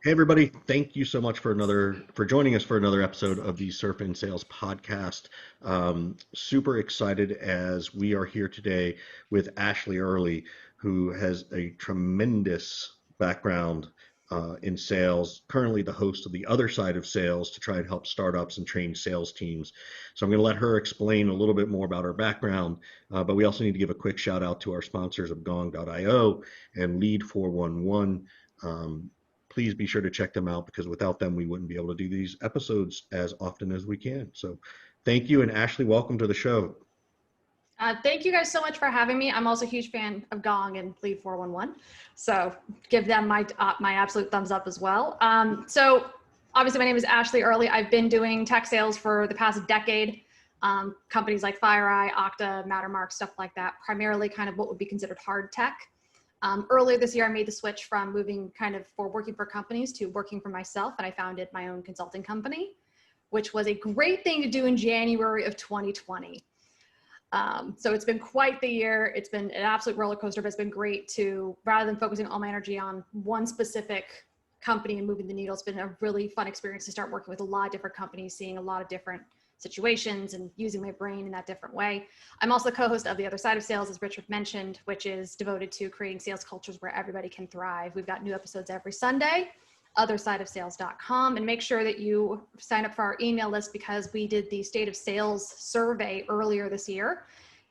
Hey everybody, thank you so much for joining us for another episode of the Surf and Sales podcast. Super excited as we are here today with Ashleigh Early, who has a tremendous background in sales, currently the host of the other side of sales to try and help startups and train sales teams. So I'm going to let her explain a little bit more about her background, but we also need to give a quick shout out to our sponsors of Gong.io and Lead 411. Please be sure to check them out because without them, we wouldn't be able to do these episodes as often as we can. So thank you. And Ashleigh, welcome to the show. Thank you guys so much for having me. I'm also a huge fan of Gong and Lead 411. So give them my absolute thumbs up as well. So obviously my name is Ashleigh Early. I've been doing tech sales for the past decade. Companies like FireEye, Okta, Mattermark, stuff like that, primarily kind of what would be considered hard tech. Earlier this year, I made the switch from moving kind of for working for companies to working for myself, and I founded my own consulting company, which was a great thing to do in January of 2020. So it's been quite the year. It's been an absolute roller coaster, but it's been great to, rather than focusing all my energy on one specific company and moving the needle, it's been a really fun experience to start working with a lot of different companies, seeing a lot of different situations and using my brain in that different way. I'm also the co-host of The Other Side of Sales, as Richard mentioned, which is devoted to creating sales cultures where everybody can thrive. We've got new episodes every Sunday, othersideofsales.com, and make sure that you sign up for our email list because we did the State of Sales survey earlier this year.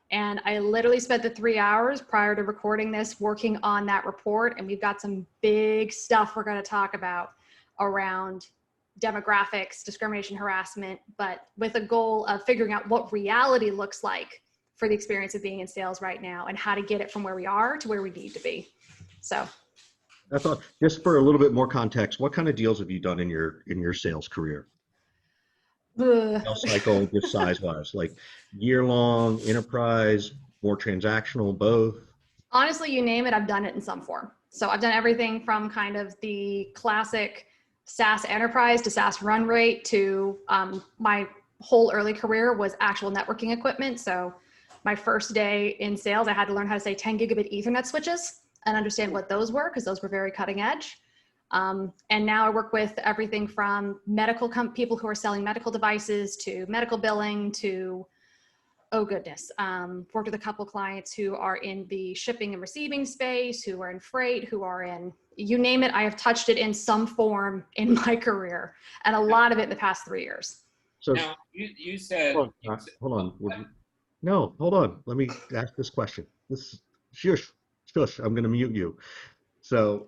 And I literally spent the 3 hours prior to recording this working on that report. And we've got some big stuff we're going to talk about around demographics, discrimination, harassment, but with a goal of figuring out what reality looks like for the experience of being in sales right now and how to get it from where we are to where we need to be. So That's all. Just for a little bit more context, what kind of deals have you done in your sales career? Sales cycle, just size wise, like year long, enterprise, more transactional, both. honestly, you name it, I've done it in some form. So I've done everything from kind of the classic SaaS enterprise to SaaS run rate to my whole early career was actual networking equipment. So my first day in sales, I had to learn how to say 10 gigabit Ethernet switches and understand what those were because those were very cutting edge. And now I work with everything from medical people who are selling medical devices to medical billing to, oh goodness, worked with a couple clients who are in the shipping and receiving space, who are in freight, who are in, you name it, I have touched it in some form in my career, and a lot of it in the past 3 years. So now you said, hold on. No, hold on. Let me ask this question. Shush, I'm going to mute you. So,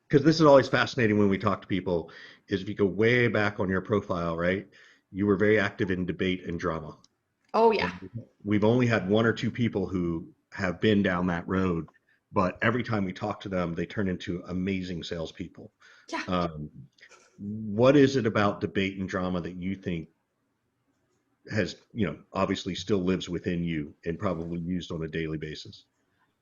because this is always fascinating when we talk to people, is if you go way back on your profile, right? You were very active in debate and drama. Oh yeah. And we've only had one or two people who have been down that road, but every time we talk to them, they turn into amazing salespeople. Yeah. What is it about debate and drama that you think has, obviously still lives within you and probably used on a daily basis?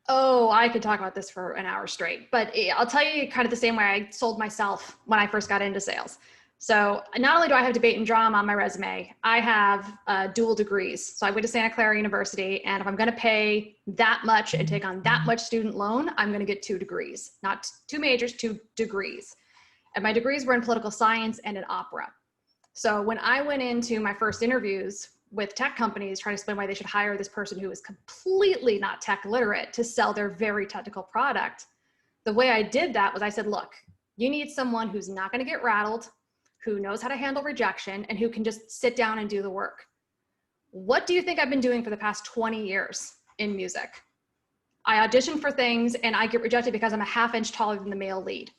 Oh, I could talk about this for an hour straight, but I'll tell you kind of the same way I sold myself when I first got into sales. So not only do I have debate and drama on my resume, I have dual degrees. So I went to Santa Clara University, and if I'm going to pay that much and take on that much student loan, I'm going to get 2 degrees, not 2 majors, 2 degrees. And my degrees were in political science and in opera. So when I went into my first interviews with tech companies trying to explain why they should hire this person who is completely not tech literate to sell their very technical product, the way I did that was I said, look, you need someone who's not going to get rattled, who knows how to handle rejection, and who can just sit down and do the work. What do you think I've been doing for the past 20 years in music? I audition for things and I get rejected because I'm a ½ inch taller than the male lead.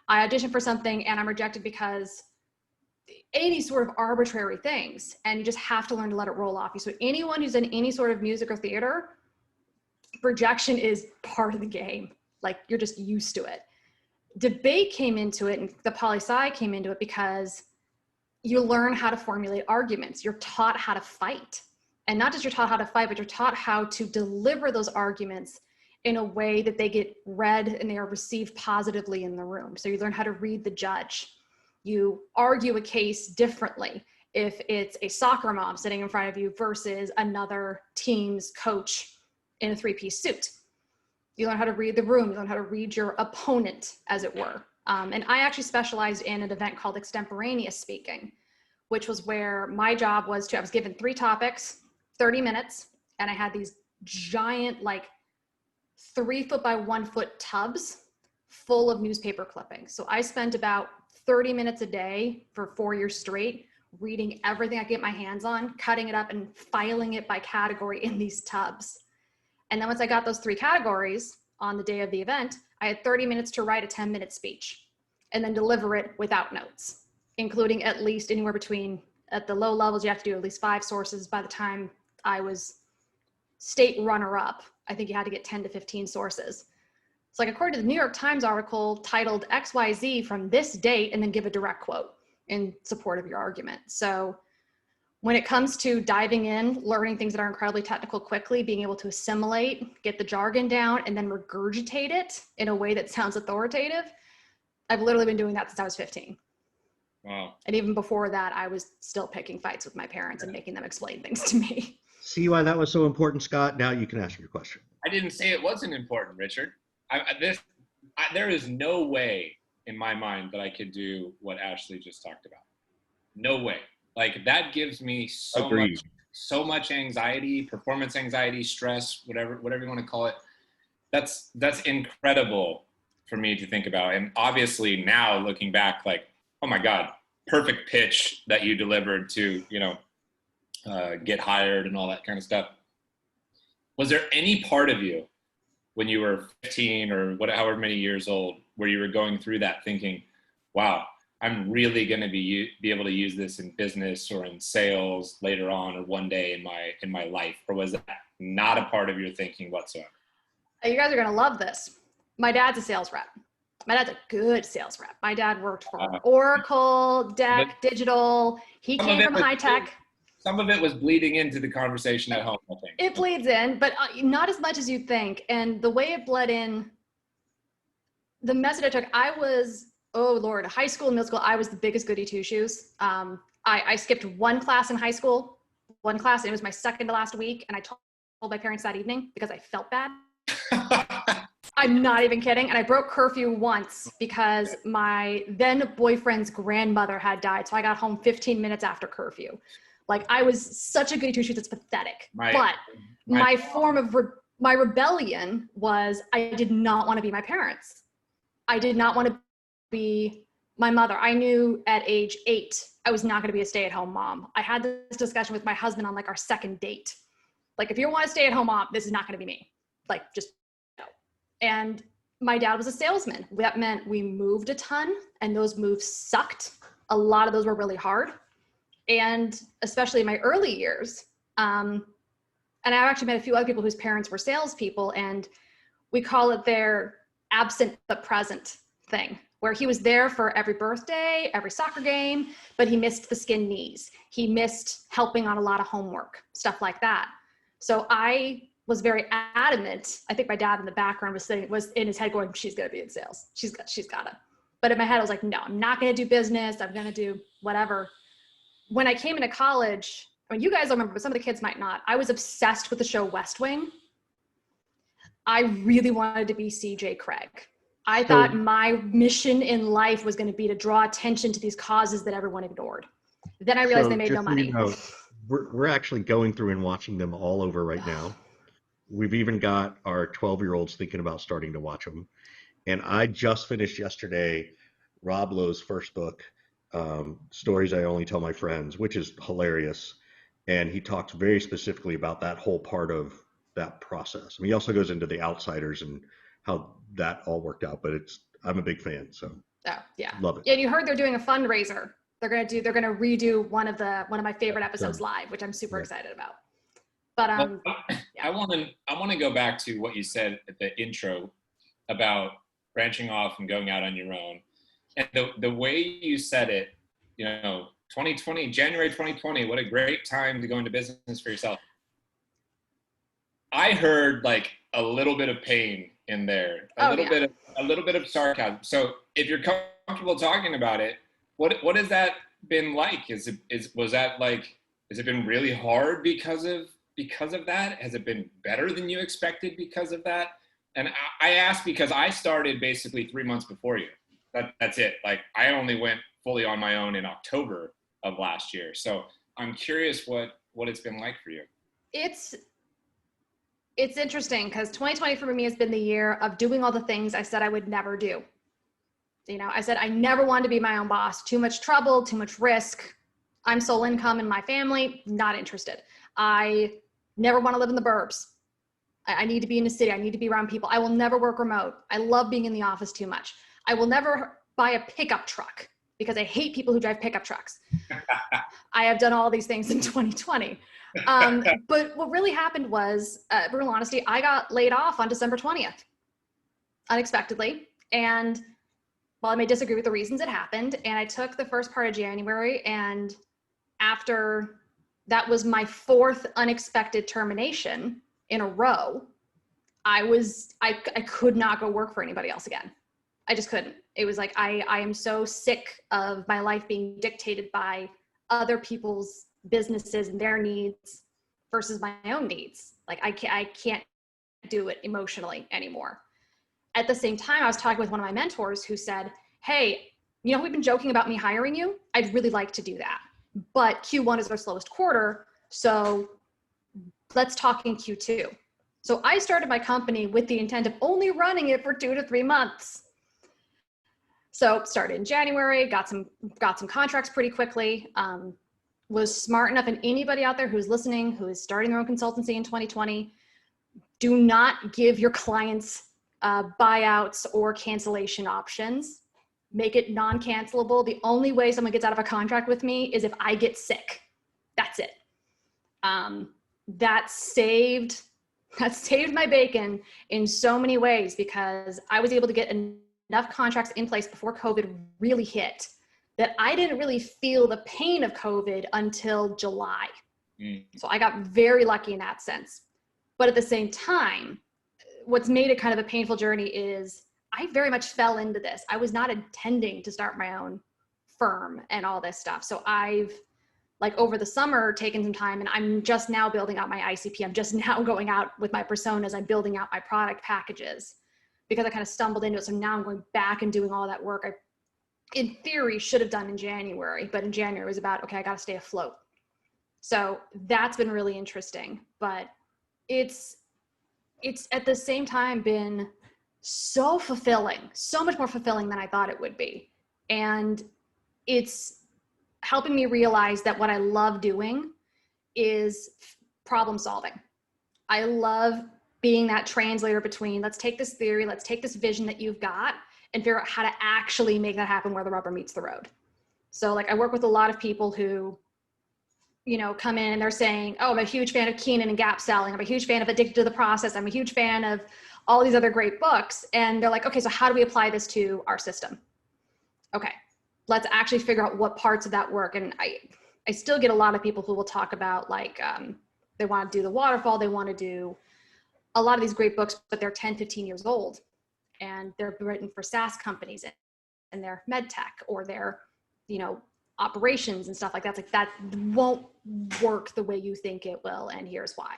I audition for something and I'm rejected because any sort of arbitrary things, and you just have to learn to let it roll off you. So anyone who's in any sort of music or theater, rejection is part of the game. Like, you're just used to it. Debate came into it, and the poli-sci came into it because you learn how to formulate arguments. You're taught how to fight. And not just you're taught how to fight, but you're taught how to deliver those arguments in a way that they get read and they are received positively in the room. So you learn how to read the judge. You argue a case differently if it's a soccer mom sitting in front of you versus another team's coach in a 3-piece suit. You learn how to read the room. You learn how to read your opponent, as it were. And I actually specialized in an event called extemporaneous speaking, which was where my job was I was given 3 topics, 30 minutes, and I had these giant, like 3 foot by 1 foot tubs full of newspaper clippings. So I spent about 30 minutes a day for 4 years straight, reading everything I could get my hands on, cutting it up and filing it by category in these tubs. And then once I got those 3 categories on the day of the event, I had 30 minutes to write a 10-minute speech and then deliver it without notes, including at least anywhere between, at the low levels, you have to do at least 5 sources. By the time I was state runner-up, I think you had to get 10 to 15 sources. It's like, according to the New York Times article titled XYZ from this date, and then give a direct quote in support of your argument. So when it comes to diving in, learning things that are incredibly technical quickly, being able to assimilate, get the jargon down, and then regurgitate it in a way that sounds authoritative, I've literally been doing that since I was 15. Wow. And even before that, I was still picking fights with my parents and making them explain things to me. See why that was so important, Scott? Now you can ask your question. I didn't say it wasn't important, Richard. There is no way in my mind that I could do what Ashleigh just talked about. No way. Like, that gives me so much anxiety, performance anxiety, stress, whatever you want to call it. That's incredible for me to think about. And obviously now looking back, like, oh my God, perfect pitch that you delivered to, get hired and all that kind of stuff. Was there any part of you when you were 15 or however many years old where you were going through that thinking, wow, I'm really going to be able to use this in business or in sales later on or one day in my life? Or was that not a part of your thinking whatsoever? You guys are going to love this. My dad's a sales rep. My dad's a good sales rep. My dad worked for Oracle, DEC, Digital. He came from high tech. Some of it was bleeding into the conversation at home, I think. It bleeds in, but not as much as you think. And the way it bled in, the message I took, I was, oh Lord, high school and middle school, I was the biggest goody two shoes. I skipped 1 class in high school, 1 class, and it was my second to last week. And I told my parents that evening because I felt bad. I'm not even kidding. And I broke curfew once because my then boyfriend's grandmother had died. So I got home 15 minutes after curfew. Like, I was such a goody two shoes, it's pathetic. But my form of my rebellion was I did not want to be my parents. I did not want to be my mother. I knew at age 8, I was not going to be a stay-at-home mom. I had this discussion with my husband on like our second date. Like, if you want to stay at home mom, this is not going to be me. Like, just no. And my dad was a salesman. That meant we moved a ton, and those moves sucked. A lot of those were really hard. And especially in my early years, and I've actually met a few other people whose parents were salespeople, and we call it their absent but present thing, where he was there for every birthday, every soccer game, but he missed the skin knees. He missed helping on a lot of homework, stuff like that. So I was very adamant. I think my dad in the background was in his head going, she's gonna be in sales. She's gotta. But in my head, I was like, no, I'm not gonna do business. I'm gonna do whatever. When I came into college, I mean, you guys remember, but some of the kids might not. I was obsessed with the show West Wing. I really wanted to be CJ Craig. I thought my mission in life was going to be to draw attention to these causes that everyone ignored. Then I realized they made no money. We're actually going through and watching them all over right now. We've even got our 12-year-olds thinking about starting to watch them. And I just finished yesterday Rob Lowe's first book, Stories I Only Tell My Friends, which is hilarious. And he talks very specifically about that whole part of that process. I mean, he also goes into the outsiders and how that all worked out, but I'm a big fan, so love it. Yeah, and you heard they're doing a fundraiser. They're gonna redo one of my favorite episodes live, which I'm super excited about. But I want to go back to what you said at the intro about branching off and going out on your own, and the way you said it, 2020, January 2020, what a great time to go into business for yourself. I heard like a little bit of pain in there, a little bit of sarcasm. So if you're comfortable talking about it, what has that been like? Has it been really hard because of that? Has it been better than you expected because of that? And I ask because I started basically 3 months before you. that's it. Like I only went fully on my own in October of last year. So I'm curious what it's been like for you. It's interesting because 2020 for me has been the year of doing all the things I said I would never do. You know, I said I never wanted to be my own boss. Too much trouble, too much risk. I'm sole income in my family, not interested. I never want to live in the burbs. I need to be in the city. I need to be around people. I will never work remote. I love being in the office too much. I will never buy a pickup truck because I hate people who drive pickup trucks. I have done all these things in 2020. But what really happened was, brutal honesty, I got laid off on December 20th, unexpectedly. And while I may disagree with the reasons it happened, and I took the first part of January, and after that was my fourth unexpected termination in a row, I could not go work for anybody else again. I just couldn't. It was like, I am so sick of my life being dictated by other people's businesses and their needs versus my own needs. Like I can't do it emotionally anymore. At the same time, I was talking with one of my mentors who said, hey, you know, we've been joking about me hiring you. I'd really like to do that. But Q1 is our slowest quarter. So let's talk in Q2. So I started my company with the intent of only running it for 2 to 3 months. So started in January, got some contracts pretty quickly, was smart enough, and anybody out there who's listening, who is starting their own consultancy in 2020, do not give your clients buyouts or cancellation options. Make it non-cancelable. The only way someone gets out of a contract with me is if I get sick. That's it. That saved my bacon in so many ways, because I was able to get enough contracts in place before COVID really hit that I didn't really feel the pain of COVID until July. So I got very lucky in that sense. But at the same time, what's made it kind of a painful journey is I very much fell into this. I was not intending to start my own firm and all this stuff. So I've, like, over the summer taken some time, and I'm just now building out my ICP. I'm just now going out with my personas. I'm building out my product packages because I kind of stumbled into it. So now I'm going back and doing all that work I, in theory, should have done in January. But in January it was about, okay, I got to stay afloat. So that's been really interesting. But it's at the same time been so fulfilling, so much more fulfilling than I thought it would be. And it's helping me realize that what I love doing is problem solving. I love being that translator between, let's take this theory, let's take this vision that you've got and figure out how to actually make that happen where the rubber meets the road. So like I work with a lot of people who, you know, come in and they're saying, oh, I'm a huge fan of Keenan and Gap Selling. I'm a huge fan of Addicted to the Process. I'm a huge fan of all these other great books. And they're like, okay, so how do we apply this to our system? Okay, let's actually figure out what parts of that work. And I still get a lot of people who will talk about, like, they want to do the waterfall. They want to do a lot of these great books, but they're 10, 15 years old and they're written for SaaS companies and they're med tech, or they're, you know, operations and stuff like that. It's like, that won't work the way you think it will, and here's why.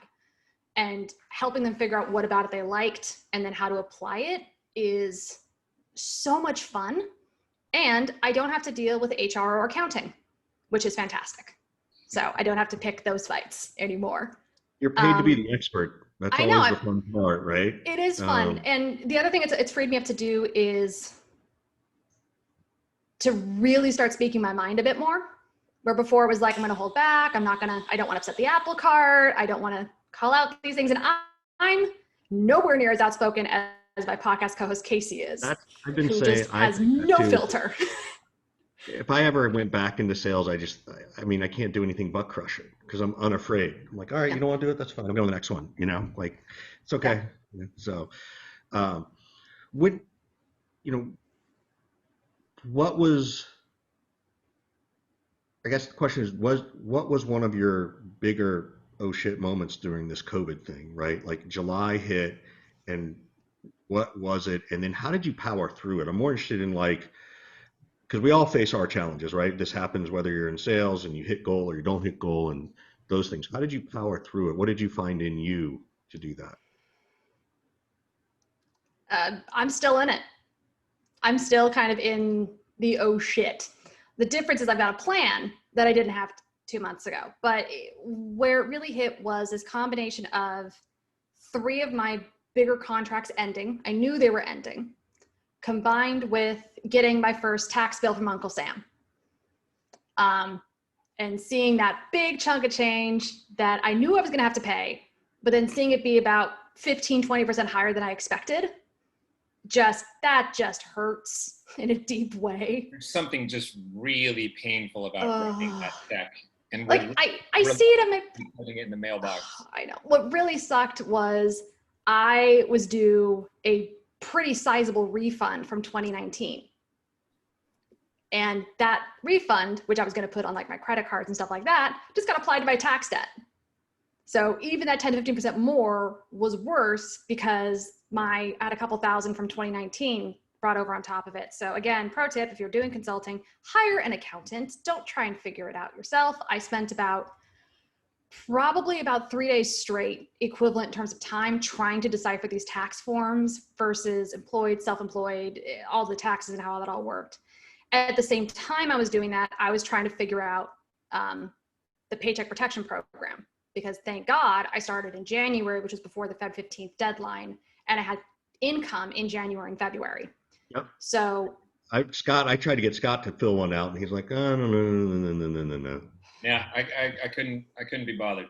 And helping them figure out what about it they liked and then how to apply it is so much fun. And I don't have to deal with HR or accounting, which is fantastic. So I don't have to pick those fights anymore. You're paid to be the expert. That's always the fun part, right? It is fun. And the other thing it's freed me up to do is to really start speaking my mind a bit more. Where before it was like, I'm going to hold back. I don't want to upset the apple cart. I don't want to call out these things. And I'm nowhere near as outspoken as my podcast co-host Casey is, who just has no filter. If I ever went back into sales, I mean, I can't do anything but crush it because I'm unafraid. I'm like, all right, you don't want to do it? That's fine. I'm going to the next one, you know, like, it's okay. Yeah. So, when, you know, what was, I guess the question is, what was one of your bigger oh shit moments during this COVID thing, right? Like July hit, and what was it? And then how did you power through it? I'm more interested in, like, because we all face our challenges, right? This happens whether you're in sales and you hit goal or you don't hit goal and those things. How did you power through it? What did you find in you to do that? I'm still in it. I'm still kind of in the oh shit. The difference is I've got a plan that I didn't have 2 months ago. But where it really hit was this combination of 3 of my bigger contracts ending. I knew they were ending, combined with getting my first tax bill from Uncle Sam. And seeing that big chunk of change that I knew I was going to have to pay, but then seeing it be about 15-20% higher than I expected, that just hurts in a deep way. There's something just really painful about writing that check. And like I see it in my putting it in the mailbox. I know. What really sucked was I was due a pretty sizable refund from 2019. And that refund, which I was going to put on like my credit cards and stuff like that, just got applied to my tax debt. So even that 10 to 15% more was worse because I had a couple thousand from 2019 brought over on top of it. So again, pro tip, if you're doing consulting, hire an accountant. Don't try and figure it out yourself. I spent probably about 3 days straight, equivalent in terms of time, trying to decipher these tax forms versus employed, self-employed, all the taxes and how that all worked. At the same time I was doing that, I was trying to figure out the Paycheck Protection Program, because thank God I started in January, which was before the Feb 15th deadline, and I had income in January and February. Yep. So I tried to get Scott to fill one out, and he's like, oh, no. Yeah, I couldn't be bothered.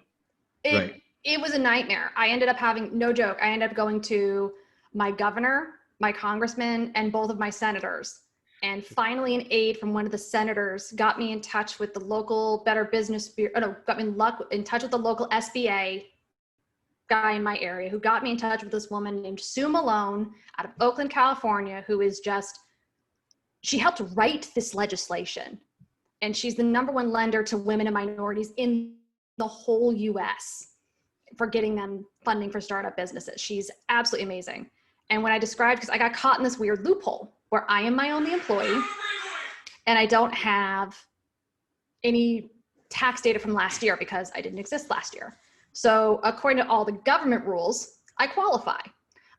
It was a nightmare. I ended up having, no joke, I ended up going to my governor, my congressman, and both of my senators. And finally an aide from one of the senators got me in touch with the local Better Business Bureau, got me in touch with the local SBA guy in my area, who got me in touch with this woman named Sue Malone out of Oakland, California, who is she helped write this legislation. And she's the #1 lender to women and minorities in the whole US for getting them funding for startup businesses. She's absolutely amazing. And when I described, because I got caught in this weird loophole where I am my only employee and I don't have any tax data from last year because I didn't exist last year. So according to all the government rules, I qualify.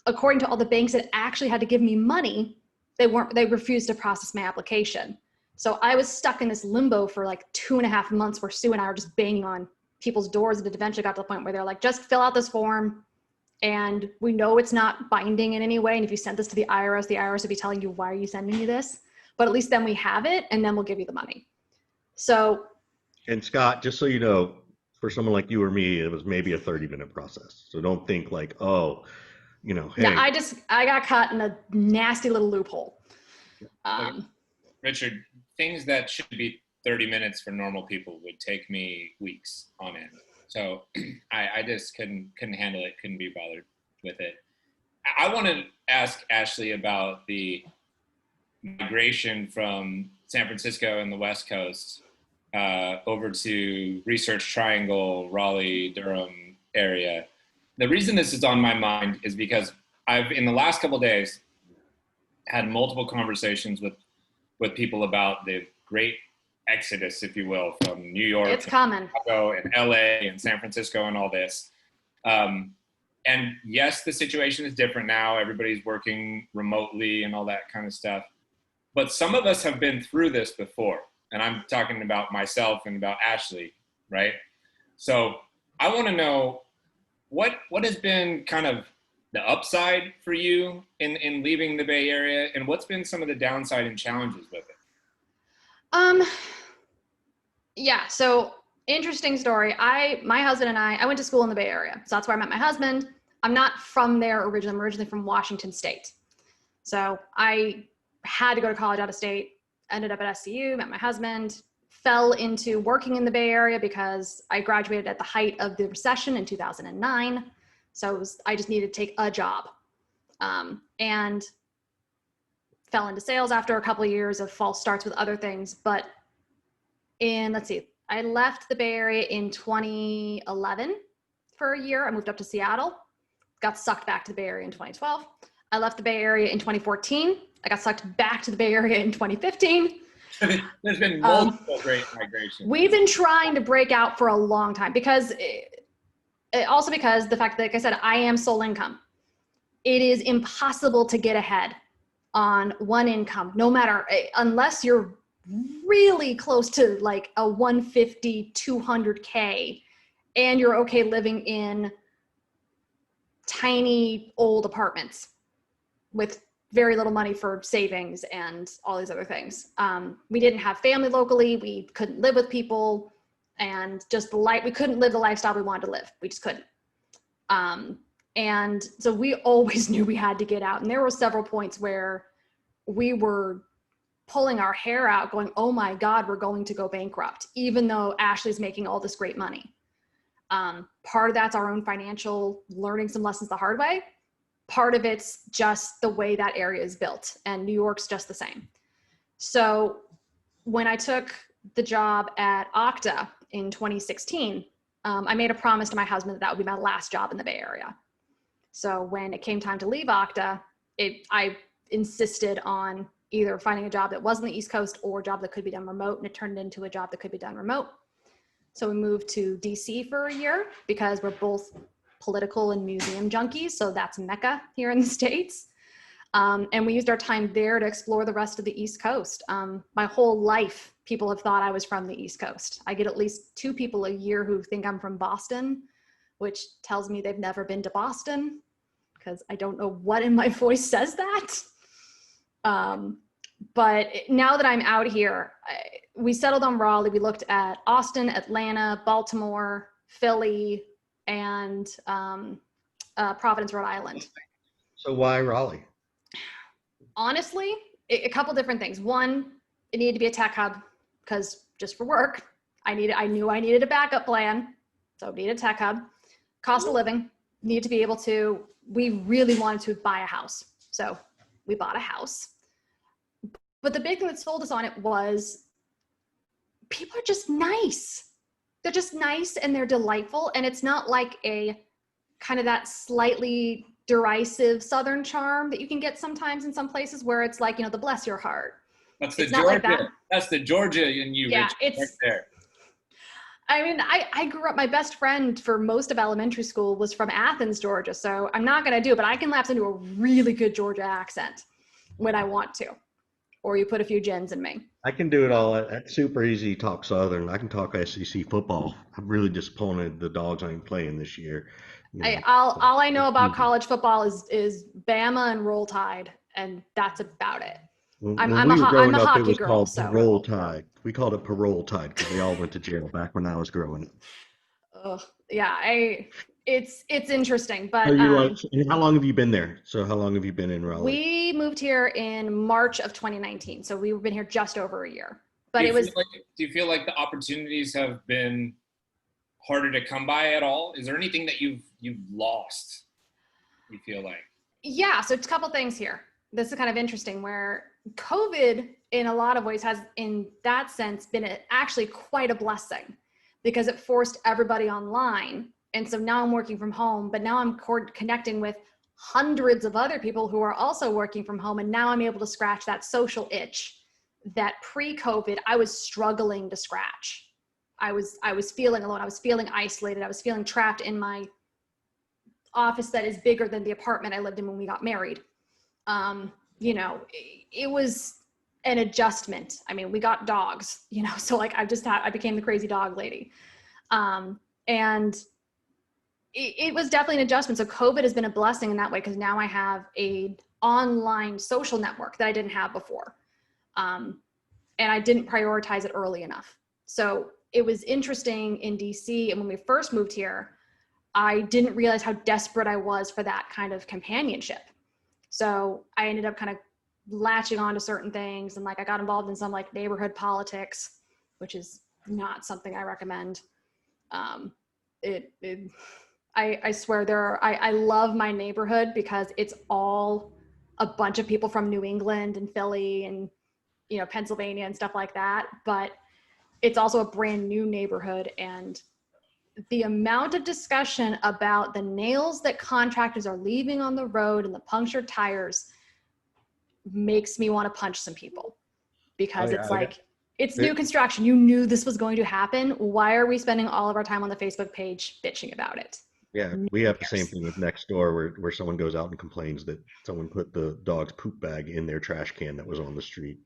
According to all the banks that actually had to give me money, they refused to process my application. So I was stuck in this limbo for like 2.5 months where Sue and I were just banging on people's doors, and it eventually got to the point where they're like, just fill out this form. And we know it's not binding in any way. And if you sent this to the IRS would be telling you, why are you sending me this? But at least then we have it, and then we'll give you the money. So. And Scott, just so you know, for someone like you or me, it was maybe a 30-minute process. So don't think like, oh, hey. No, I got caught in a nasty little loophole. Richard, things that should be 30 minutes for normal people would take me weeks on end. So I just couldn't handle it, couldn't be bothered with it. I want to ask Ashleigh about the migration from San Francisco and the West Coast over to Research Triangle, Raleigh, Durham area. The reason this is on my mind is because I've, in the last couple of days, had multiple conversations with people about the great exodus, if you will, from New York, it's common, Chicago, and LA, and San Francisco, and all this. And yes, the situation is different now. Everybody's working remotely and all that kind of stuff. But some of us have been through this before, and I'm talking about myself and about Ashleigh, right? So I want to know what has been kind of the upside for you in leaving the Bay Area, and what's been some of the downside and challenges with it? Yeah, so interesting story. My husband and I went to school in the Bay Area. So that's where I met my husband. I'm not from there originally. I'm originally from Washington State. So I had to go to college out of state, ended up at SCU, met my husband, fell into working in the Bay Area because I graduated at the height of the recession in 2009. So I just needed to take a job, and fell into sales after a couple of years of false starts with other things. But I left the Bay Area in 2011 for a year. I moved up to Seattle, got sucked back to the Bay Area in 2012. I left the Bay Area in 2014. I got sucked back to the Bay Area in 2015. There's been multiple great migrations. We've been trying to break out for a long time because the fact that, like I said, I am sole income. It is impossible to get ahead on one income, no matter, unless you're really close to like a 150, 200K, and you're okay living in tiny old apartments with very little money for savings and all these other things. We didn't have family locally. We couldn't live with people, and just we couldn't live the lifestyle we wanted to live. We just couldn't. And so we always knew we had to get out. And there were several points where we were pulling our hair out going, oh my God, we're going to go bankrupt, even though Ashleigh's making all this great money. Part of that's our own financial learning some lessons the hard way. Part of it's just the way that area is built, and New York's just the same. So when I took the job at Okta in 2016, I made a promise to my husband that would be my last job in the Bay Area. So when it came time to leave Okta, I insisted on either finding a job that wasn't the East Coast or a job that could be done remote, and it turned into a job that could be done remote. So we moved to DC for a year because we're both political and museum junkies. So that's Mecca here in the States. And we used our time there to explore the rest of the East Coast. My whole life, people have thought I was from the East Coast. I get at least 2 people a year who think I'm from Boston, which tells me they've never been to Boston, because I don't know what in my voice says that. But now that I'm out here, we settled on Raleigh. We looked at Austin, Atlanta, Baltimore, Philly, and Providence, Rhode Island. So why Raleigh? Honestly, a couple different things. One, it needed to be a tech hub, because just for work, I knew I needed a backup plan. So needed a tech hub. Cost of living, needed to be able to, we really wanted to buy a house. So we bought a house. But the big thing that sold us on it was people are just nice. They're just nice and they're delightful. And it's not like a kind of that slightly derisive Southern charm that you can get sometimes in some places where it's like, the bless your heart. That's the Georgia. Like that. That's the Georgia in you, yeah, Rich, it's right there. I mean, I grew up, my best friend for most of elementary school was from Athens, Georgia. So I'm not going to do it, but I can lapse into a really good Georgia accent when I want to. Or you put a few gins in me. I can do it all. That's super easy to talk Southern. I can talk SEC football. I'm really disappointed the Dogs ain't playing this year. All I know about college football is Bama and Roll Tide, and that's about it. I'm a hockey girl. Called Parole Tide. We called it Parole Tide because they all went to jail back when I was growing up. Yeah, it's interesting, but how long have you been there? So how long have you been in Raleigh? We moved here in March of 2019, so we've been here just over a year. But do you feel like the opportunities have been harder to come by at all? Is there anything that you've lost, you feel like? Yeah, so it's a couple things here. This is kind of interesting, where COVID in a lot of ways has, in that sense, been actually quite a blessing, because it forced everybody online. And so now I'm working from home, but now I'm connecting with hundreds of other people who are also working from home. And now I'm able to scratch that social itch that pre-COVID I was struggling to scratch. I was feeling alone. I was feeling isolated. I was feeling trapped in my office that is bigger than the apartment I lived in when we got married. It was an adjustment. I mean, we got dogs, so like I became the crazy dog lady. And it was definitely an adjustment. So COVID has been a blessing in that way, because now I have a online social network that I didn't have before. And I didn't prioritize it early enough. So it was interesting in DC. And when we first moved here, I didn't realize how desperate I was for that kind of companionship. So I ended up kind of latching on to certain things. And like, I got involved in some like neighborhood politics, which is not something I recommend. I swear I love my neighborhood because it's all a bunch of people from New England and Philly and, Pennsylvania and stuff like that. But it's also a brand new neighborhood, and the amount of discussion about the nails that contractors are leaving on the road and the punctured tires makes me want to punch some people, because it's new construction. You knew this was going to happen. Why are we spending all of our time on the Facebook page bitching about it? Yeah, we have the same thing with next door where someone goes out and complains that someone put the dog's poop bag in their trash can that was on the street,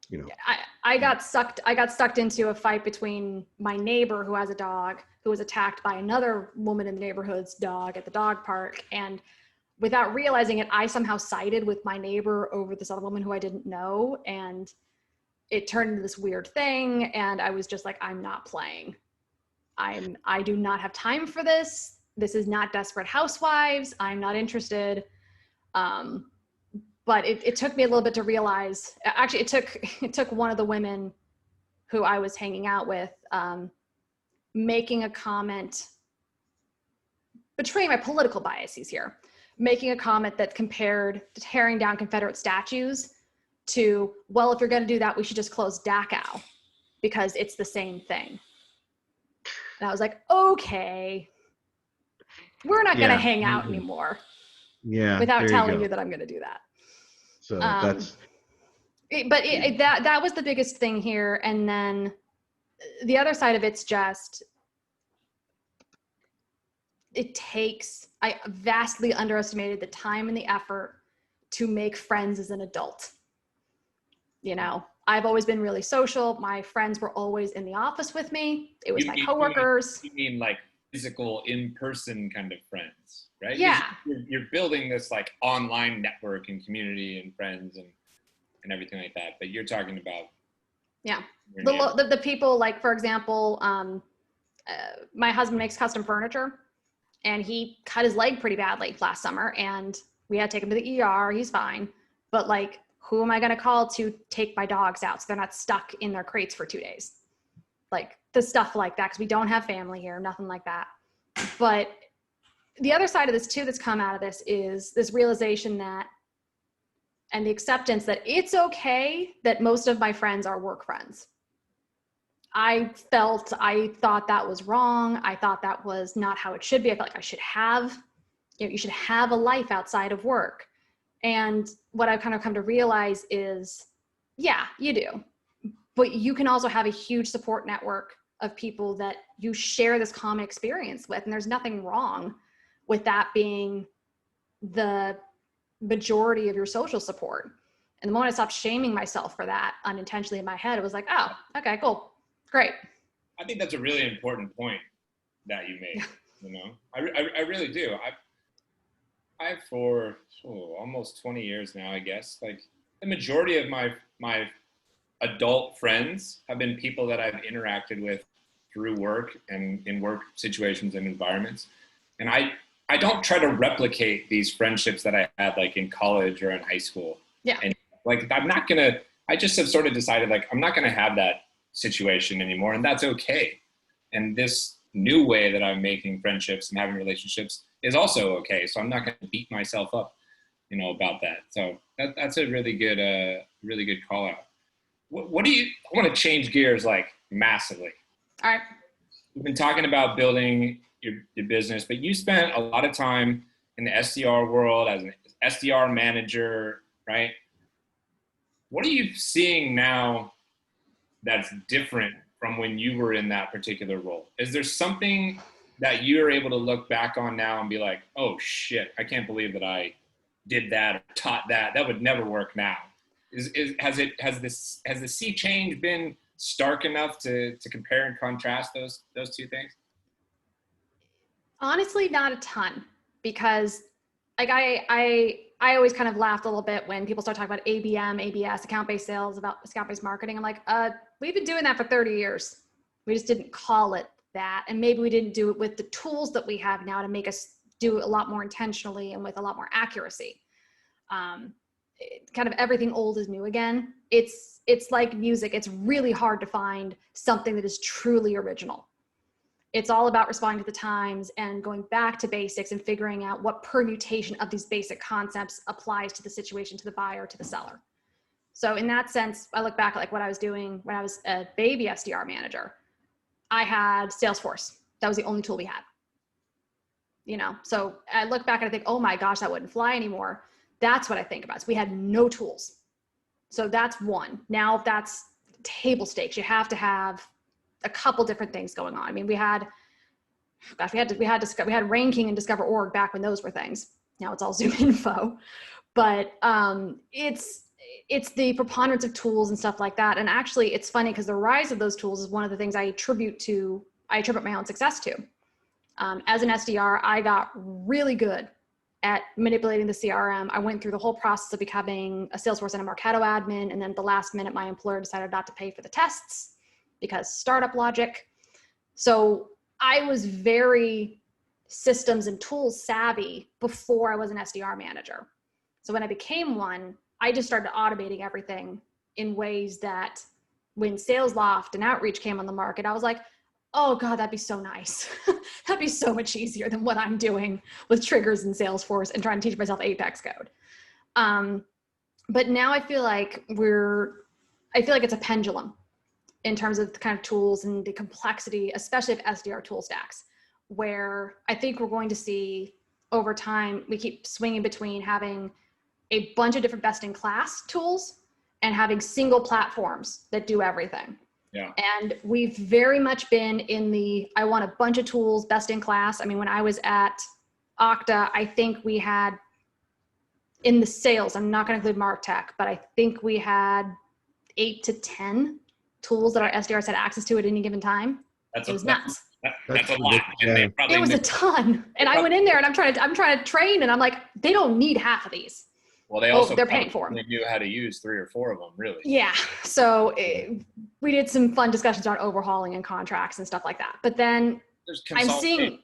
you know. I got sucked into a fight between my neighbor who has a dog who was attacked by another woman in the neighborhood's dog at the dog park. And without realizing it, I somehow sided with my neighbor over this other woman who I didn't know. And it turned into this weird thing. And I was just like, I'm not playing. I do not have time for this. This is not Desperate Housewives. I'm not interested. But it took me a little bit to realize, actually it took one of the women who I was hanging out with, making a comment, betraying my political biases here, making a comment that compared tearing down Confederate statues to, well, if you're going to do that, we should just close Dachau because it's the same thing. And I was like, okay, we're not going to Yeah. hang out anymore Yeah, without there you telling go. you that I'm going to do that. So Um, that was the biggest thing here. And then the other side of it's just, I vastly underestimated the time and the effort to make friends as an adult. You know, I've always been really social. My friends were always in the office with me. It was my coworkers. You mean like physical, in-person kind of friends, right? Yeah. You're building this like online network and community and friends and everything like that. But you're talking about the people, like, for example, my husband makes custom furniture, and he cut his leg pretty badly last summer, and we had to take him to the ER. He's fine, but like, who am I going to call to take my dogs out so they're not stuck in their crates for 2 days? Like the stuff like that, because we don't have family here, nothing like that. But the other side of this too that's come out of this is this realization that, and the acceptance that it's okay that most of my friends are work friends. I thought that was wrong. I thought that was not how it should be. I felt like I should have, you should have a life outside of work. And what I've kind of come to realize is, yeah, you do. But you can also have a huge support network of people that you share this common experience with. And there's nothing wrong with that being the majority of your social support. And the moment I stopped shaming myself for that unintentionally in my head, it was like, oh, okay, cool, great. I think that's a really important point that you made. You know, I really do. I've for almost 20 years now, I guess, like the majority of my adult friends have been people that I've interacted with through work and in work situations and environments. And I don't try to replicate these friendships that I had like in college or in high school. Yeah. And like, I just have sort of decided like, I'm not going to have that situation anymore. And that's okay. And this new way that I'm making friendships and having relationships is also okay. So I'm not going to beat myself up, about that. So that's a really good call out. What do you, I want to change gears like massively. All right. We've been talking about building your business, but you spent a lot of time in the SDR world as an SDR manager, right? What are you seeing now that's different from when you were in that particular role? Is there something that you're able to look back on now and be like, oh shit, I can't believe that I did that or taught that. That would never work now. Has the sea change been stark enough to compare and contrast those two things? Honestly, not a ton, because like I always kind of laughed a little bit when people start talking about ABM, ABS, account-based sales, about account-based marketing. I'm like, we've been doing that for 30 years. We just didn't call it that. And maybe we didn't do it with the tools that we have now to make us do a lot more intentionally and with a lot more accuracy. Kind of everything old is new again. It's like music. It's really hard to find something that is truly original. It's all about responding to the times and going back to basics and figuring out what permutation of these basic concepts applies to the situation, to the buyer, to the seller. So in that sense, I look back at like what I was doing when I was a baby SDR manager. I had Salesforce. That was the only tool we had. So I look back and I think, oh my gosh, that wouldn't fly anymore. That's what I think about. So we had no tools. So that's one. Now that's table stakes. You have to have a couple different things going on. I mean, we had gosh, we had Rain King and Discover Org back when those were things. Now it's all Zoom Info, but it's the preponderance of tools and stuff like that. And actually, it's funny because the rise of those tools is one of the things I attribute my own success to. As an SDR, I got really good at manipulating the CRM. I went through the whole process of becoming a Salesforce and a Marketo admin. And then at the last minute, my employer decided not to pay for the tests because startup logic. So I was very systems and tools savvy before I was an SDR manager. So when I became one, I just started automating everything in ways that when SalesLoft and Outreach came on the market, I was like, oh God, that'd be so nice. That'd be so much easier than what I'm doing with triggers in Salesforce and trying to teach myself Apex code. But now I feel like it's a pendulum in terms of the kind of tools and the complexity, especially of SDR tool stacks, where I think we're going to see over time, we keep swinging between having a bunch of different best-in-class tools and having single platforms that do everything. Yeah. And we've very much been I want a bunch of tools, best in class. I mean, when I was at Okta, I think we had in the sales, I'm not going to include MarTech, but I think we had 8 to 10 tools that our SDRs had access to at any given time. It was nuts. That's a lot. Yeah. It was a ton. And I went in there and I'm trying to train, and I'm like, they don't need half of these. Well, they're paying for them. They knew how to use 3 or 4 of them, really. Yeah. So we did some fun discussions on overhauling and contracts and stuff like that. But then I'm seeing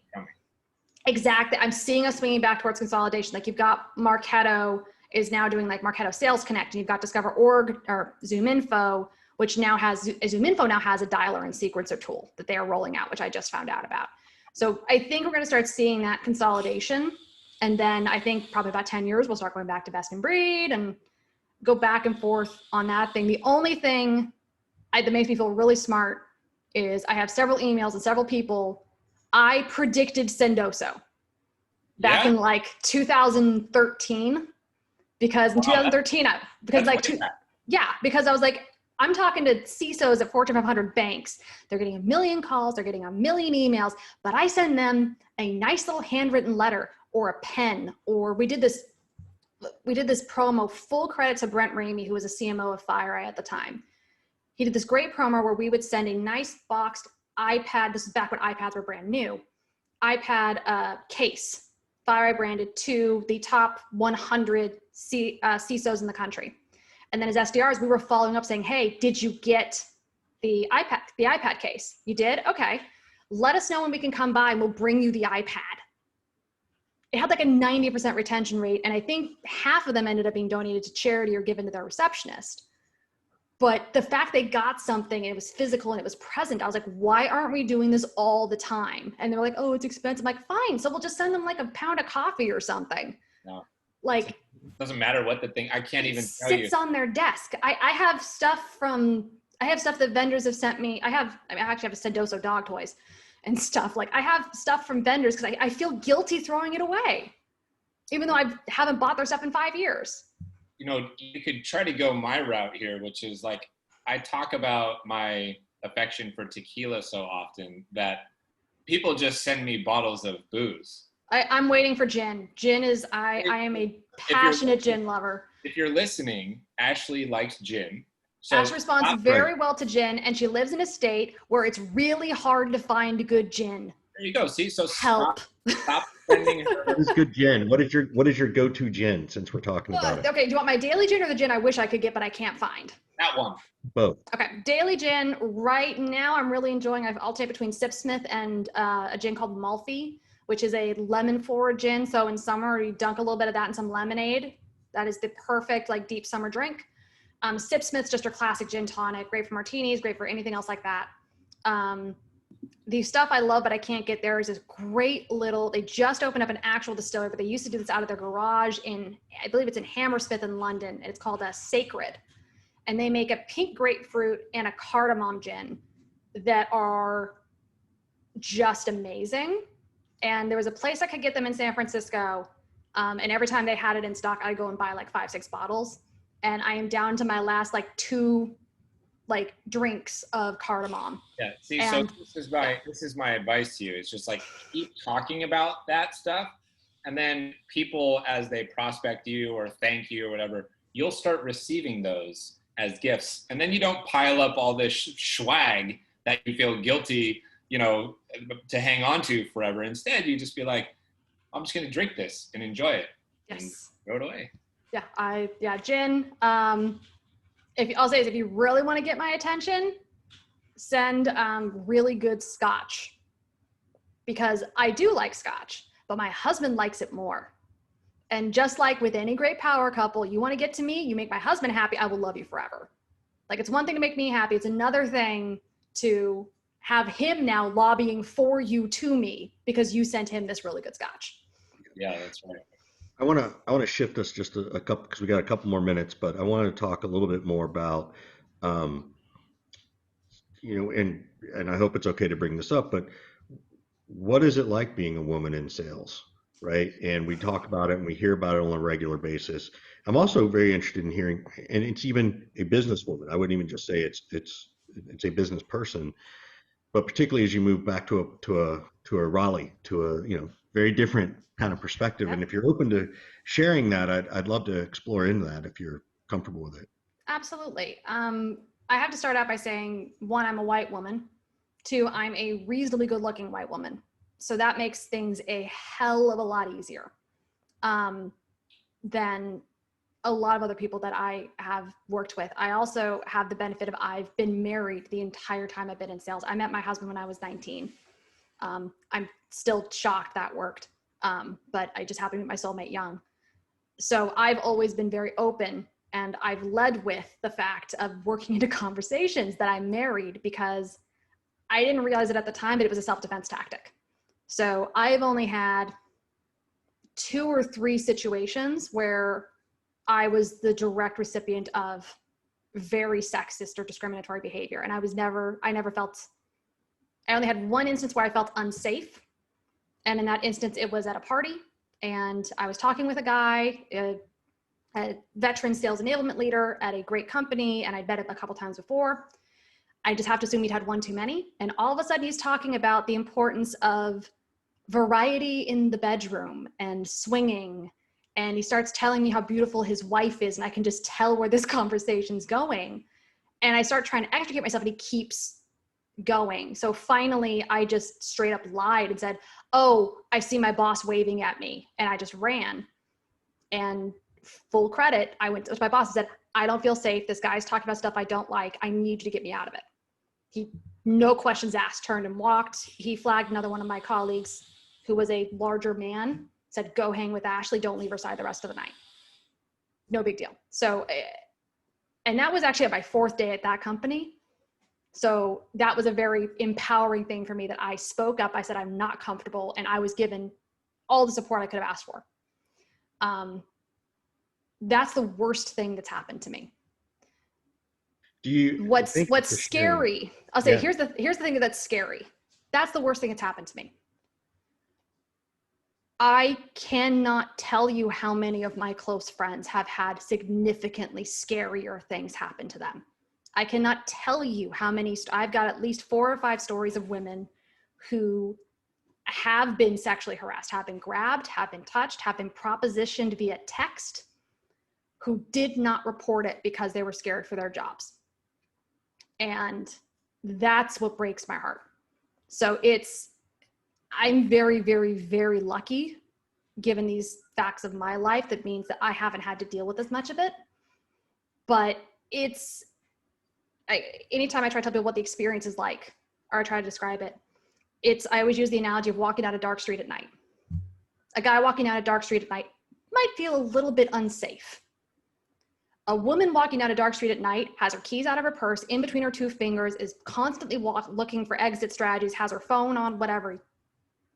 us swinging back towards consolidation. Like you've got Marketo is now doing like Marketo Sales Connect, and you've got Discover Org or Zoom Info, which now has a dialer and sequencer tool that they are rolling out, which I just found out about. So I think we're going to start seeing that consolidation. And then I think probably about 10 years, we'll start going back to best in breed and go back and forth on that thing. The only thing that makes me feel really smart is I have several emails and several people. I predicted Sendoso back in like 2013, because in 2013, because I was like, I'm talking to CISOs at Fortune 500 banks. They're getting 1 million calls. They're getting 1 million emails, but I send them a nice little handwritten letter or a pen, or we did this promo, full credit to Brent Ramey, who was a CMO of FireEye at the time. He did this great promo where we would send a nice boxed iPad. This is back when iPads were brand new. iPad case, FireEye branded, to the top 100 CISOs in the country. And then as SDRs, we were following up saying, hey, did you get the iPad case? You did? Okay. Let us know when we can come by and we'll bring you the iPad. It had like a 90% retention rate. And I think half of them ended up being donated to charity or given to their receptionist. But the fact they got something and it was physical and it was present, I was like, why aren't we doing this all the time? And they're like, oh, it's expensive. I'm like, fine. So we'll just send them like a pound of coffee or something. No. Like, it doesn't matter what the thing, I can't even tell you. Sits on their desk. I have stuff that vendors have sent me. I actually have a Sendoso dog toys and stuff. Like I have stuff from vendors because I feel guilty throwing it away, even though I haven't bought their stuff in 5 years. You know, you could try to go my route here, which is like, I talk about my affection for tequila so often that people just send me bottles of booze. I'm waiting for gin. Gin is, I am a passionate gin lover. If you're listening, Ashleigh likes gin. So Ash responds very well to gin, and she lives in a state where it's really hard to find good gin. There you go. See, so help. Stop sending her. What is good gin? What is your go-to gin, since we're talking about it? Okay, do you want my daily gin or the gin I wish I could get but I can't find? That one. Both. Okay, daily gin. Right now, I'm really enjoying. I'll take between Sipsmith and a gin called Malfi, which is a lemon-forward gin. So in summer, you dunk a little bit of that in some lemonade. That is the perfect like deep summer drink. Sipsmith's just a classic gin tonic, great for martinis, great for anything else like that. The stuff I love but I can't get there is this great little, they just opened up an actual distillery, but they used to do this out of their garage in, I believe it's in Hammersmith in London. And it's called a Sacred. And they make a pink grapefruit and a cardamom gin that are just amazing. And there was a place I could get them in San Francisco. And every time they had it in stock, I'd go and buy like 5-6 bottles. And I am down to my last like 2 like drinks of cardamom. Yeah. See, so And this is my advice to you. It's just like keep talking about that stuff, and then people, as they prospect you or thank you or whatever, you'll start receiving those as gifts, and then you don't pile up all this swag that you feel guilty, to hang on to forever. Instead, you just be like, I'm just going to drink this and enjoy it and yes, throw it away. Gin. If I'll say is if you really want to get my attention, send really good scotch, because I do like scotch, but my husband likes it more. And just like with any great power couple, you want to get to me, you make my husband happy, I will love you forever. Like, it's one thing to make me happy. It's another thing to have him now lobbying for you to me because you sent him this really good scotch. Yeah, that's right. I want to shift us just a couple, because we got a couple more minutes, but I want to talk a little bit more about, um, and I hope it's okay to bring this up, but what is it like being a woman in sales, right? And we talk about it and we hear about it on a regular basis. I'm also very interested in hearing, and it's even a businesswoman. I wouldn't even just say it's a business person, but particularly as you move back to a Raleigh, to a very different kind of perspective. Yep. And if you're open to sharing that, I'd love to explore into that if you're comfortable with it. Absolutely. I have to start out by saying, one, I'm a white woman. Two, I'm a reasonably good looking white woman. So that makes things a hell of a lot easier than a lot of other people that I have worked with. I also have the benefit of I've been married the entire time I've been in sales. I met my husband when I was 19. I'm still shocked that worked, but I just happened to meet my soulmate young. So I've always been very open, and I've led with the fact of working into conversations that I'm married, because I didn't realize it at the time, but it was a self-defense tactic. So I've only had 2 or 3 situations where I was the direct recipient of very sexist or discriminatory behavior. And I only had one instance where I felt unsafe. And in that instance, it was at a party, and I was talking with a guy, a veteran sales enablement leader at a great company, and I'd met him a couple times before. I just have to assume he'd had one too many. And all of a sudden he's talking about the importance of variety in the bedroom and swinging. And he starts telling me how beautiful his wife is. And I can just tell where this conversation's going. And I start trying to extricate myself, and he keeps going. So finally I just straight up lied and said, oh, I see my boss waving at me. And I just ran. And full credit, I went to my boss and said, I don't feel safe. This guy's talking about stuff I don't like. I need you to get me out of it. He, no questions asked, turned and walked. He flagged another one of my colleagues who was a larger man, said, go hang with Ashleigh, don't leave her side the rest of the night. No big deal. So, and that was actually at my 4th day at that company. So that was a very empowering thing for me, that I spoke up. I said, I'm not comfortable. And I was given all the support I could have asked for. That's the worst thing that's happened to me. What's scary? I'll say, here's the thing that's scary. That's the worst thing that's happened to me. I cannot tell you how many of my close friends have had significantly scarier things happen to them. I cannot tell you how many. I've got at least 4 or 5 stories of women who have been sexually harassed, have been grabbed, have been touched, have been propositioned via text, who did not report it because they were scared for their jobs. And that's what breaks my heart. So I'm very, very, very lucky, given these facts of my life. That means that I haven't had to deal with as much of it. But anytime I try to tell people what the experience is like, or I try to describe it, I always use the analogy of walking down a dark street at night. A guy walking down a dark street at night might feel a little bit unsafe. A woman walking down a dark street at night has her keys out of her purse, in between her 2 fingers, is constantly looking for exit strategies, has her phone on, whatever.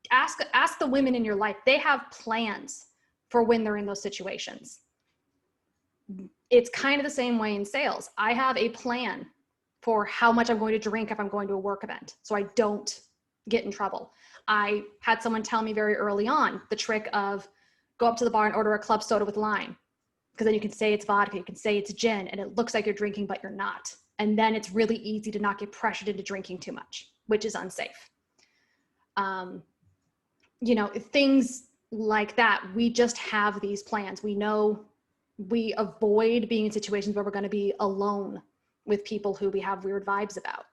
Ask the women in your life. They have plans for when they're in those situations. It's kind of the same way in sales. I have a plan for how much I'm going to drink if I'm going to a work event, so I don't get in trouble. I had someone tell me very early on the trick of go up to the bar and order a club soda with lime, because then you can say it's vodka, you can say it's gin, and it looks like you're drinking, but you're not. And then it's really easy to not get pressured into drinking too much, which is unsafe. Things like that, we just have these plans. We know we avoid being in situations where we're going to be alone with people who we have weird vibes about.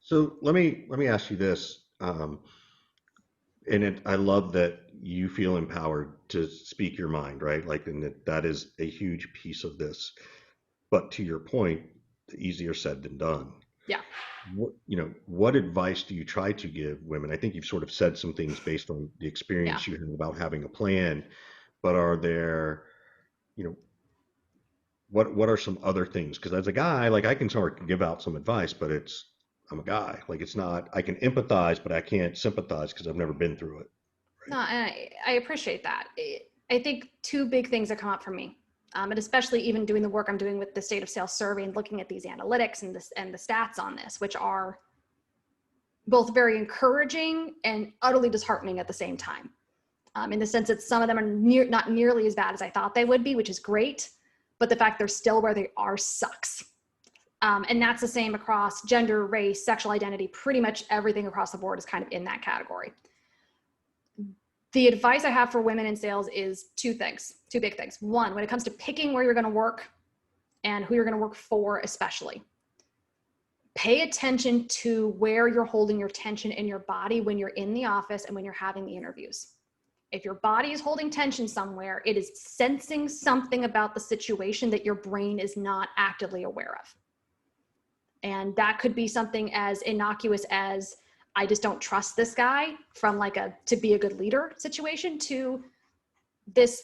So let me ask you this, I love that you feel empowered to speak your mind, right? Like, and that is a huge piece of this. But to your point, easier said than done. Yeah. What advice do you try to give women? I think you've sort of said some things based on the Yeah. experience you have about having a plan, but are there, you know, what are some other things? Because as a guy, like I can sort of give out some advice, but I'm a guy. Like it's not, I can empathize, but I can't sympathize because I've never been through it. No, Right. and I appreciate that. I think two big things that come up for me, and especially even doing the work I'm doing with the State of Sales survey and looking at these analytics and the stats on this, which are both very encouraging and utterly disheartening at the same time. In the sense that some of them are not nearly as bad as I thought they would be, which is great, but the fact they're still where they are sucks. And that's the same across gender, race, sexual identity, pretty much everything across the board is kind of in that category. The advice I have for women in sales is two big things. One, when it comes to picking where you're going to work and who you're going to work for, especially, pay attention to where you're holding your tension in your body when you're in the office and when you're having the interviews. If your body is holding tension somewhere, it is sensing something about the situation that your brain is not actively aware of. And that could be something as innocuous as, I just don't trust this guy, from like to be a good leader situation, to this,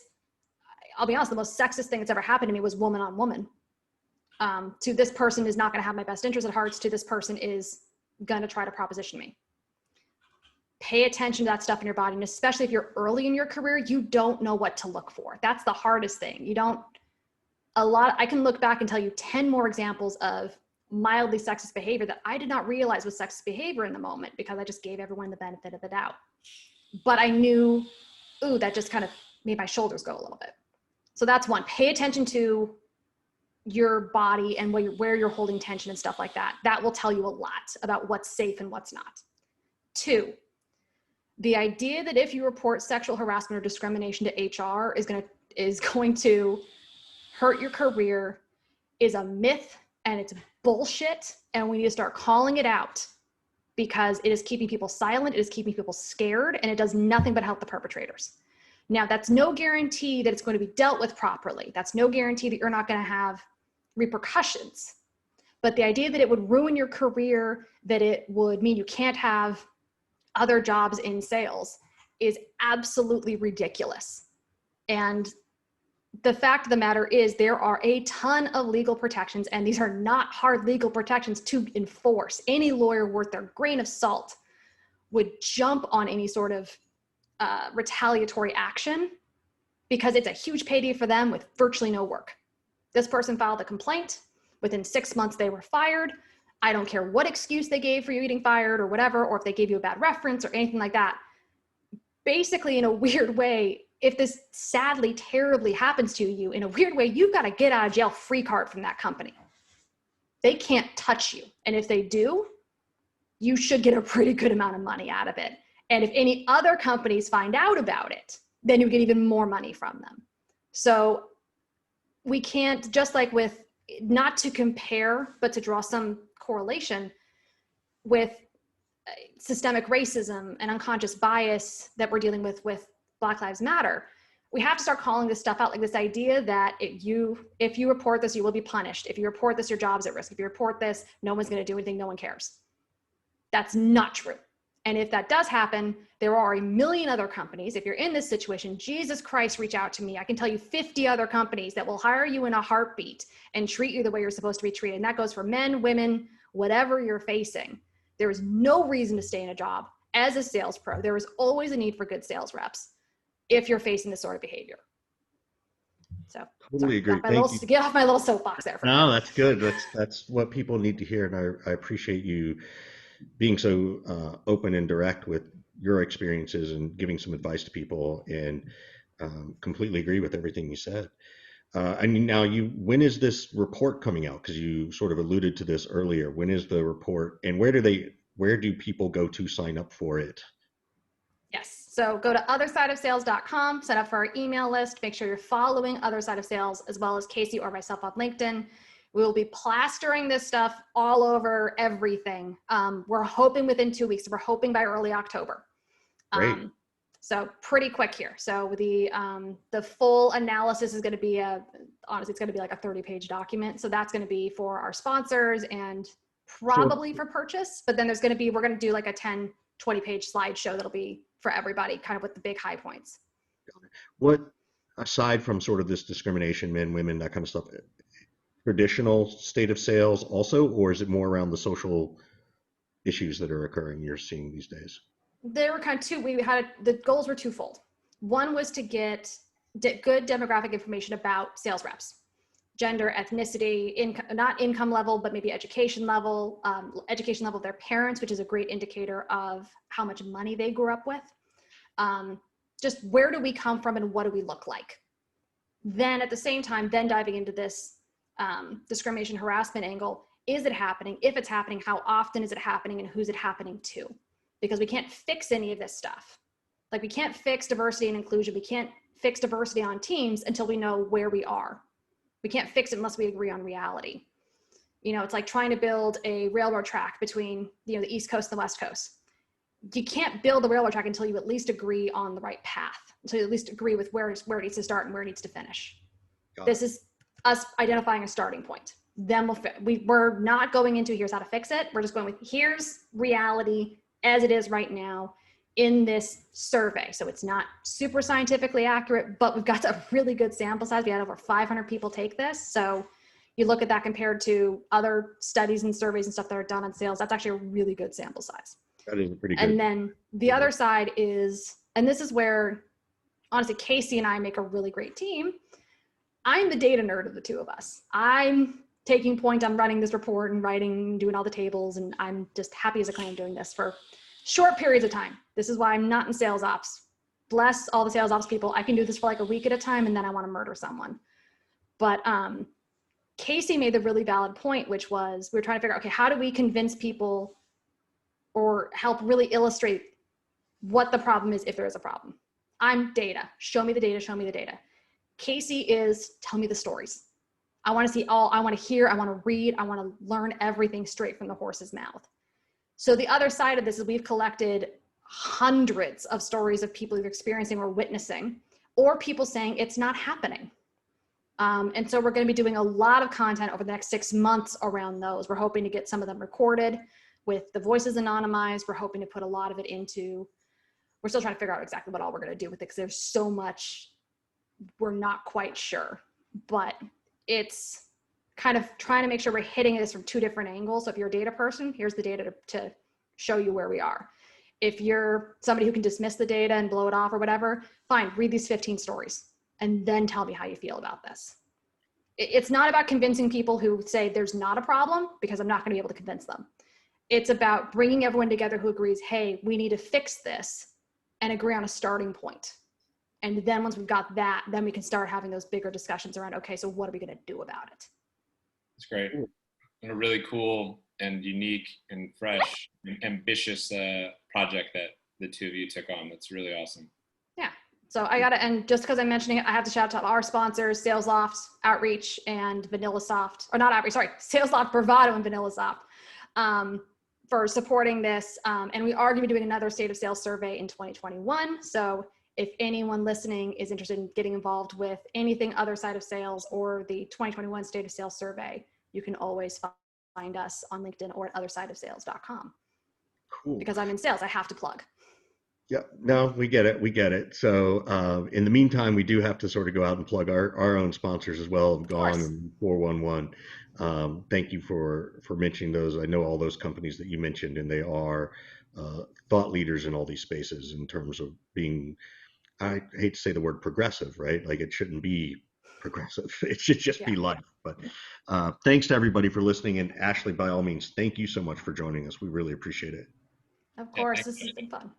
I'll be honest, the most sexist thing that's ever happened to me was woman on woman. To this person is not going to have my best interest at heart, to this person is going to try to proposition me. Pay attention to that stuff in your body. And especially if you're early in your career, you don't know what to look for. That's the hardest thing. I can look back and tell you 10 more examples of mildly sexist behavior that I did not realize was sexist behavior in the moment because I just gave everyone the benefit of the doubt. But I knew, that just kind of made my shoulders go a little bit. So that's one. Pay attention to your body and where you're holding tension and stuff like that. That will tell you a lot about what's safe and what's not. Two, the idea that if you report sexual harassment or discrimination to HR is going to hurt your career is a myth, and it's bullshit, and we need to start calling it out because it is keeping people silent, it is keeping people scared, and it does nothing but help the perpetrators. Now, that's no guarantee that it's going to be dealt with properly. That's no guarantee that you're not going to have repercussions. But the idea that it would ruin your career, that it would mean you can't have other jobs in sales, is absolutely ridiculous. And the fact of the matter is there are a ton of legal protections, and these are not hard legal protections to enforce. Any lawyer worth their grain of salt would jump on any sort of retaliatory action because it's a huge payday for them with virtually no work. This person filed a complaint. Within 6 months, they were fired. I don't care what excuse they gave for you getting fired or whatever, or if they gave you a bad reference or anything like that. Basically, in a weird way, if this sadly, terribly happens to you, in a weird way, you've got a get out of jail free card from that company. They can't touch you. And if they do, you should get a pretty good amount of money out of it. And if any other companies find out about it, then you get even more money from them. So we can't, just like with, not to compare, but to draw some correlation with systemic racism and unconscious bias that we're dealing with Black Lives Matter. We have to start calling this stuff out, like this idea that if you report this, you will be punished. If you report this, your job's at risk. If you report this, no one's going to do anything, no one cares. That's not true. And if that does happen, there are a million other companies. If you're in this situation, Jesus Christ, reach out to me. I can tell you 50 other companies that will hire you in a heartbeat and treat you the way you're supposed to be treated. And that goes for men, women, whatever you're facing. There is no reason to stay in a job as a sales pro. There is always a need for good sales reps if you're facing this sort of behavior. So Totally agree. Get off my little soapbox there. No, that's good. That's what people need to hear, and I appreciate you being so open and direct with your experiences and giving some advice to people, and completely agree with everything you said. I mean, now when is this report coming out? Because you sort of alluded to this earlier. When is the report, and where do people go to sign up for it? Yes. So go to othersideofsales.com, sign up for our email list, make sure you're following Other Side of Sales as well as Casey or myself on LinkedIn. We will be plastering this stuff all over everything. We're hoping within 2 weeks. We're hoping by early October. Great. So pretty quick here. So the full analysis is going to be honestly, it's going to be like a 30-page document. So that's going to be for our sponsors and So probably for purchase. But then we're going to do like a 10, 20-page slideshow that'll be for everybody, kind of with the big high points. what, aside from sort of this discrimination, men, women, that kind of stuff, traditional state of sales also, or is it more around the social issues that are occurring you're seeing these days? There were kind of the goals were twofold. One was to get good demographic information about sales reps, gender, ethnicity, income, not income level, but maybe education level of their parents, which is a great indicator of how much money they grew up with. Just where do we come from and what do we look like? Then at the same time, then diving into this discrimination harassment angle. Is it happening? If it's happening, how often is it happening and who's it happening to? Because we can't fix any of this stuff. Like we can't fix diversity and inclusion. We can't fix diversity on teams until we know where we are. We can't fix it unless we agree on reality. It's like trying to build a railroad track between, the East Coast and the West Coast. You can't build a railroad track until you at least agree on the right path, until you at least agree with where it needs to start and where it needs to finish. This is us identifying a starting point. Then we're not going into here's how to fix it. We're just going with here's reality as it is right now in this survey. So it's not super scientifically accurate, but we've got a really good sample size. We had over 500 people take this. So you look at that compared to other studies and surveys and stuff that are done on sales, that's actually a really good sample size. That is pretty good. And then the other side is, and this is where honestly, Casey and I make a really great team. I'm the data nerd of the two of us. I'm taking point, I'm running this report and writing, doing all the tables, and I'm just happy as a clam doing this for short periods of time. This is why I'm not in sales ops. Bless all the sales ops people. I can do this for like a week at a time and then I want to murder someone. But Casey made the really valid point, which was we were trying to figure out, okay, how do we convince people or help really illustrate what the problem is if there is a problem? I'm data. Show me the data, show me the data. Casey is tell me the stories. I want to see I want to hear, I want to read, I want to learn everything straight from the horse's mouth. So the other side of this is we've collected hundreds of stories of people either experiencing or witnessing, or people saying it's not happening. And so we're going to be doing a lot of content over the next 6 months around those. We're hoping to get some of them recorded with the voices anonymized. We're hoping to put a lot of it we're still trying to figure out exactly what all we're going to do with it because there's so much we're not quite sure. But it's kind of trying to make sure we're hitting this from two different angles. So if you're a data person, here's the data to show you where we are. If you're somebody who can dismiss the data and blow it off or whatever, fine, read these 15 stories and then tell me how you feel about this. It's not about convincing people who say there's not a problem, because I'm not going to be able to convince them. It's about bringing everyone together who agrees, hey, we need to fix this and agree on a starting point. And then once we've got that, then we can start having those bigger discussions around, okay, so what are we going to do about it? It's great. And a really cool and unique and fresh and ambitious project that the two of you took on. That's really awesome. Yeah. So I got to, and just because I'm mentioning it, I have to shout out our sponsors, SalesLoft, Outreach, and VanillaSoft, or not Outreach, sorry, SalesLoft, Bravado, and VanillaSoft for supporting this. And we are going to be doing another State of Sales survey in 2021. So if anyone listening is interested in getting involved with anything other side of sales or the 2021 State of Sales survey, you can always find us on LinkedIn or at othersideofsales.com. Cool. Because I'm in sales, I have to plug. Yeah, no, we get it. We get it. So in the meantime, we do have to sort of go out and plug our own sponsors as well, Gone and 411. Thank you for mentioning those. I know all those companies that you mentioned, and they are thought leaders in all these spaces in terms of being, I hate to say the word progressive, right? Like it shouldn't be progressive. It should just be life. But thanks to everybody for listening. And Ashleigh, by all means, thank you so much for joining us. We really appreciate it. Of course, this has been fun.